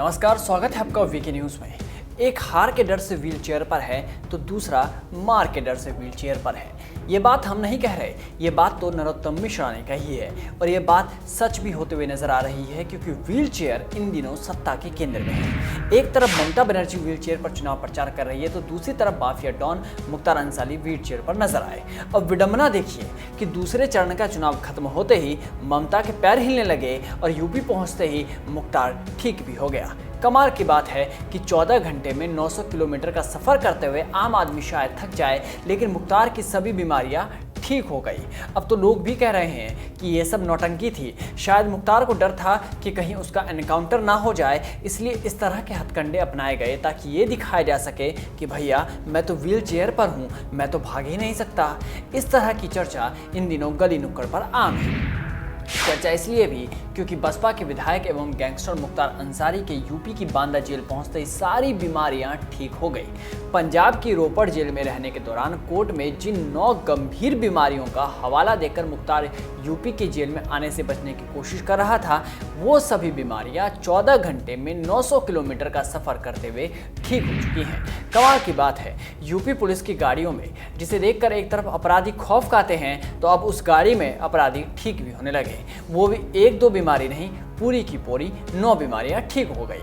नमस्कार, स्वागत है आपका वीके न्यूज में। एक हार के डर से व्हील चेयर पर है तो दूसरा मार के डर से व्हील चेयर पर है। ये बात हम नहीं कह रहे, ये बात तो नरोत्तम मिश्रा ने कही है और ये बात सच भी होते हुए नजर आ रही है, क्योंकि व्हील चेयर इन दिनों सत्ता के केंद्र में है। एक तरफ ममता बनर्जी व्हील चेयर पर चुनाव प्रचार कर रही है तो दूसरी तरफ mafia don Mukhtar Ansari wheelchair पर नजर आए। अब विडंबना देखिए कि दूसरे चरण का चुनाव खत्म होते ही ममता के पैर हिलने लगे और यूपी पहुंचते ही मुख्तार ठीक भी हो गया। कमाल की बात है कि 14 घंटे में 900 किलोमीटर का सफर करते हुए आम आदमी शायद थक जाए, लेकिन मुख्तार की सभी बीमारियां ठीक हो गई। अब तो लोग भी कह रहे हैं कि ये सब नौटंकी थी। शायद मुख्तार को डर था कि कहीं उसका एनकाउंटर ना हो जाए, इसलिए इस तरह के हथकंडे अपनाए गए ताकि ये दिखाया जा सके कि भैया मैं तो व्हील चेयर पर हूँ, मैं तो भाग ही नहीं सकता। इस तरह की चर्चा इन दिनों गली नुक्कड़ पर आम है। चर्चा इसलिए भी क्योंकि बसपा के विधायक एवं गैंगस्टर मुख्तार अंसारी के यूपी की बांदा जेल पहुंचते ही सारी बीमारियां ठीक हो गई। पंजाब की रोपड़ जेल में रहने के दौरान कोर्ट में जिन 9 गंभीर बीमारियों का हवाला देकर मुख्तार यूपी की जेल में आने से बचने की कोशिश कर रहा था, वो सभी बीमारियां 14 घंटे में 900 किलोमीटर का सफर करते हुए ठीक हो चुकी हैं। कमाल की बात है, यूपी पुलिस की गाड़ियों में जिसे देखकर एक तरफ अपराधी खौफ खाते हैं, तो अब उस गाड़ी में अपराधी ठीक भी होने लगे। वो भी 1-2 बीमारी नहीं, पूरी की पूरी 9 बीमारियां ठीक हो गई।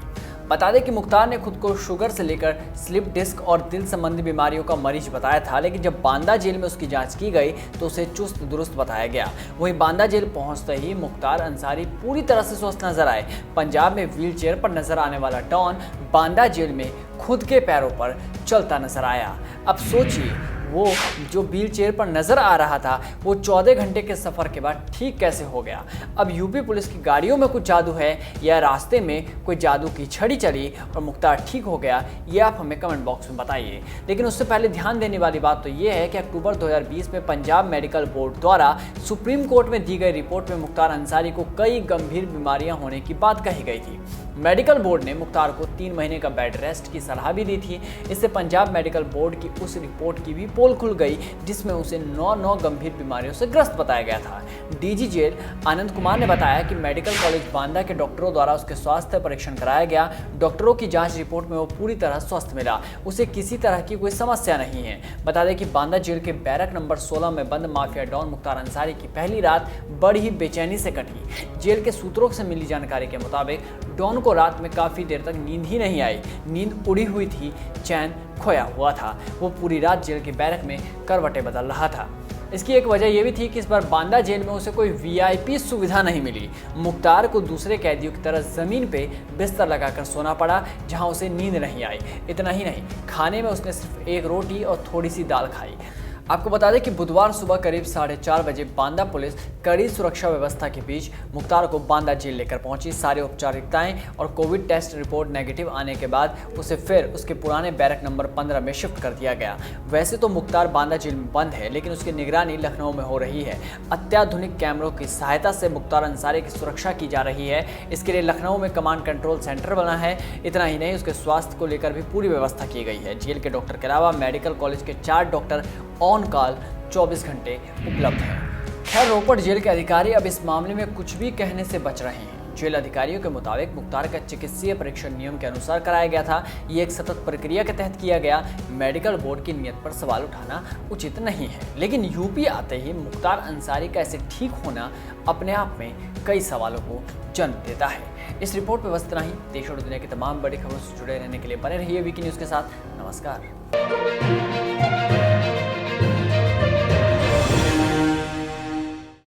बता दें कि मुख्तार ने खुद को शुगर से लेकर स्लिप डिस्क और दिल संबंधी बीमारियों का मरीज बताया था, लेकिन जब बांदा जेल में उसकी जांच की गई तो उसे चुस्त दुरुस्त बताया गया। वहीं बांदा जेल पहुंचते ही मुख्तार अंसारी पूरी तरह से स्वस्थ नजर आए। पंजाब में व्हील चेयर पर नजर आने वाला डॉन बांदा जेल में खुद के पैरों पर चलता नजर आया। अब सोचिए, वो जो व्हील चेयर पर नजर आ रहा था वो 14 घंटे के सफर के बाद ठीक कैसे हो गया। अब यूपी पुलिस की गाड़ियों में कुछ जादू है या रास्ते में कोई जादू की छड़ी चली और मुख्तार ठीक हो गया, ये आप हमें कमेंट बॉक्स में बताइए। लेकिन उससे पहले ध्यान देने वाली बात तो ये है कि अक्टूबर 2020 में पंजाब मेडिकल बोर्ड द्वारा सुप्रीम कोर्ट में दी गई रिपोर्ट में मुख्तार अंसारी को कई गंभीर बीमारियां होने की बात कही गई थी। मेडिकल बोर्ड ने मुख्तार को 3 महीने का बेड रेस्ट की सलाह भी दी थी। इससे पंजाब मेडिकल बोर्ड की उस रिपोर्ट की भी पोल खुल गई जिसमें उसे 9 गंभीर बीमारियों से ग्रस्त बताया गया था। डीजी जेल आनंद कुमार ने बताया कि मेडिकल कॉलेज बांदा के डॉक्टरों द्वारा उसके स्वास्थ्य परीक्षण कराया गया। डॉक्टरों की जांच रिपोर्ट में वो पूरी तरह स्वस्थ मिला, उसे किसी तरह की कोई समस्या नहीं है। बता दें कि बांदा जेल के बैरक नंबर 16 में बंद माफिया डॉन मुख्तार अंसारी की पहली रात बड़ी ही बेचैनी से कटी। जेल के सूत्रों से मिली जानकारी के मुताबिक डॉन को रात में काफी देर तक नींद ही नहीं आई, नींद उड़ी हुई थी, चैन खोया हुआ था। वो पूरी रात जेल के बैरक में करवटें बदल रहा था। इसकी एक वजह यह भी थी कि इस बार बांदा जेल में उसे कोई वीआईपी सुविधा नहीं मिली। मुख्तार को दूसरे कैदियों की तरह जमीन पे बिस्तर लगाकर सोना पड़ा, जहां उसे नींद नहीं आई। इतना ही नहीं, खाने में उसने सिर्फ 1 रोटी और थोड़ी सी दाल खाई। आपको बता दें कि बुधवार सुबह करीब 4:30 बजे बांदा पुलिस कड़ी सुरक्षा व्यवस्था के बीच मुख्तार को बांदा जेल लेकर पहुंची। सारी औपचारिकताएं और कोविड टेस्ट रिपोर्ट नेगेटिव आने के बाद उसे फिर उसके पुराने बैरक नंबर 15 में शिफ्ट कर दिया गया। वैसे तो मुख्तार बांदा जेल में बंद है, लेकिन उसकी निगरानी लखनऊ में हो रही है। अत्याधुनिक कैमरों की सहायता से मुख्तार अंसारी की सुरक्षा की जा रही है। इसके लिए लखनऊ में कमांड कंट्रोल सेंटर बना है। इतना ही नहीं, उसके स्वास्थ्य को लेकर भी पूरी व्यवस्था की गई है। जेल के डॉक्टर के अलावा मेडिकल कॉलेज के 4 डॉक्टर ऑन कॉल 24 घंटे उपलब्ध है। खैर, रोपड़ जेल के अधिकारी अब इस मामले में कुछ भी कहने से बच रहे हैं। जेल अधिकारियों के मुताबिक मुख्तार का चिकित्सीय परीक्षण नियम के अनुसार कराया गया था। ये एक सतत प्रक्रिया के तहत किया गया। मेडिकल बोर्ड की नियत पर सवाल उठाना उचित नहीं है, लेकिन यूपी आते ही मुख्तार अंसारी का ऐसे ठीक होना अपने आप में कई सवालों को जन्म देता है। इस रिपोर्ट में बस इतना ही। देश और दुनिया की तमाम बड़ी खबरों से जुड़े रहने के लिए बने रहिए वीके न्यूज़ के साथ। नमस्कार।